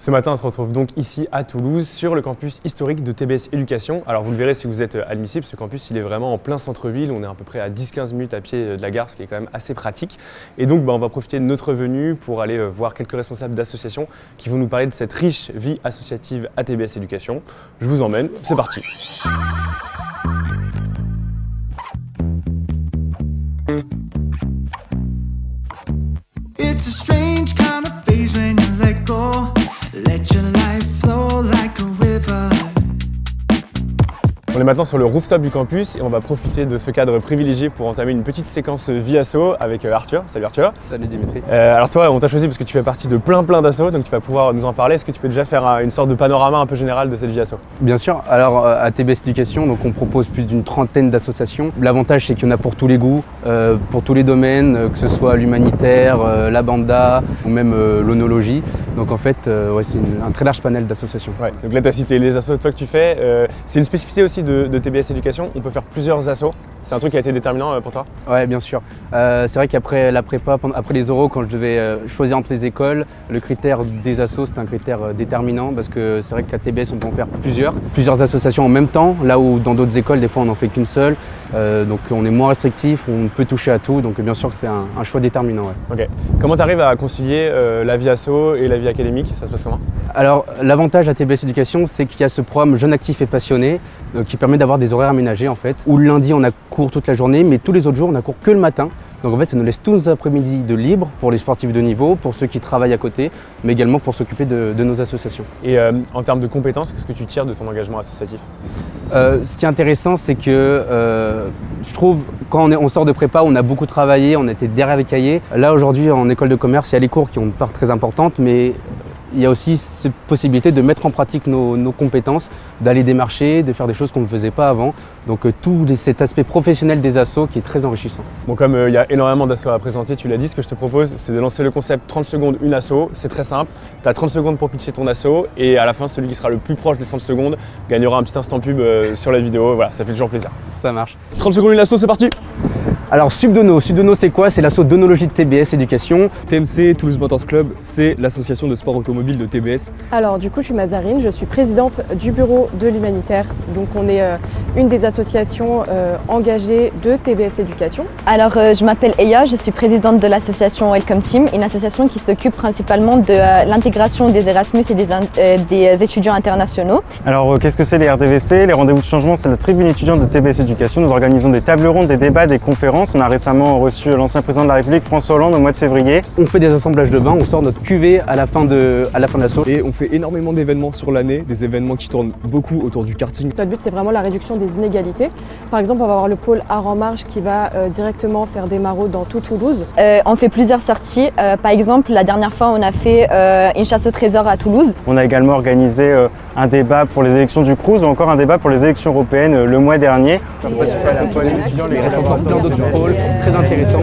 Ce matin, on se retrouve donc ici à Toulouse sur le campus historique de TBS Éducation. Alors vous le verrez si vous êtes admissible, ce campus il est vraiment en plein centre-ville, on est à peu près à 10-15 minutes à pied de la gare, ce qui est quand même assez pratique. Et donc on va profiter de notre venue pour aller voir quelques responsables d'associations qui vont nous parler de cette riche vie associative à TBS Éducation. Je vous emmène, c'est parti. It's a strange kind of phase when you let go. Let your life flow like a river. On est maintenant sur le rooftop du campus et on va profiter de ce cadre privilégié pour entamer une petite séquence vie asso avec Arthur. Salut Arthur. Salut Dimitri. Alors toi, on t'a choisi parce que tu fais partie de plein d'assos, donc tu vas pouvoir nous en parler. Est-ce que tu peux déjà faire une sorte de panorama un peu général de cette vie asso? Bien sûr, alors à TBS Éducation, donc on propose plus d'une trentaine d'associations. L'avantage c'est qu'il y en a pour tous les goûts, pour tous les domaines, que ce soit l'humanitaire, la banda ou même l'onologie. Donc en fait, c'est un très large panel d'associations. Ouais, donc là tu as cité les assos toi que tu fais. C'est une spécificité aussi de TBS Éducation, on peut faire plusieurs assos. C'est un truc qui a été déterminant pour toi? Ouais, bien sûr. C'est vrai qu'après la prépa, après les oraux, quand je devais choisir entre les écoles, le critère des assos, c'est un critère déterminant parce que c'est vrai qu'à TBS, on peut en faire plusieurs associations en même temps, là où dans d'autres écoles, des fois, on n'en fait qu'une seule. Donc on est moins restrictif, on peut toucher à tout, donc bien sûr que c'est un choix déterminant. Ouais. Ok. Comment tu arrives à concilier la vie asso et la vie académique? Ça se passe comment? Alors l'avantage à TBS Éducation, c'est qu'il y a ce programme Jeunes Actifs et Passionnés qui permet d'avoir des horaires aménagés en fait, où le lundi on a cours toute la journée, mais tous les autres jours on a cours que le matin. Donc en fait ça nous laisse tous nos après-midi de libre pour les sportifs de niveau, pour ceux qui travaillent à côté, mais également pour s'occuper de nos associations. Et en termes de compétences, qu'est-ce que tu tires de ton engagement associatif? Ce qui est intéressant, c'est que je trouve quand on sort de prépa, on a beaucoup travaillé, on était derrière les cahiers. Là aujourd'hui en école de commerce, il y a les cours qui ont une part très importante, mais il y a aussi cette possibilité de mettre en pratique nos compétences, d'aller démarcher, de faire des choses qu'on ne faisait pas avant. Donc tout cet aspect professionnel des assos qui est très enrichissant. Bon, comme il y a énormément d'assos à présenter, tu l'as dit, ce que je te propose, c'est de lancer le concept 30 secondes une asso. C'est très simple, tu as 30 secondes pour pitcher ton asso et à la fin, celui qui sera le plus proche des 30 secondes gagnera un petit instant pub sur la vidéo. Voilà, ça fait toujours plaisir. Ça marche. 30 secondes une asso, c'est parti! Alors Subdono c'est quoi? C'est l'asso d'onologie de TBS Éducation. TMC, Toulouse Motors Club, c'est l'association de sport automobile de TBS. Alors du coup je suis Mazarine, je suis présidente du bureau de l'humanitaire. Donc on est une des associations engagées de TBS Éducation. Alors je m'appelle Eya, je suis présidente de l'association Welcome Team, une association qui s'occupe principalement de l'intégration des Erasmus et des étudiants internationaux. Alors qu'est-ce que c'est les RDVC? Les rendez-vous de changement, c'est la tribune étudiante de TBS Éducation. Nous organisons des tables rondes, des débats, des conférences. On a récemment reçu l'ancien président de la République, François Hollande, au mois de février. On fait des assemblages de vin, on sort notre cuvée à la fin de l'assaut. Et on fait énormément d'événements sur l'année, des événements qui tournent beaucoup autour du karting. Notre but c'est vraiment la réduction des inégalités. Par exemple on va avoir le pôle Art en Marche qui va directement faire des maraudes dans tout Toulouse. On fait plusieurs sorties, par exemple la dernière fois on a fait une chasse au trésor à Toulouse. On a également organisé un débat pour les élections du Crous ou encore un débat pour les élections européennes le mois dernier. Il reste encore plein d'autres pôles très intéressants.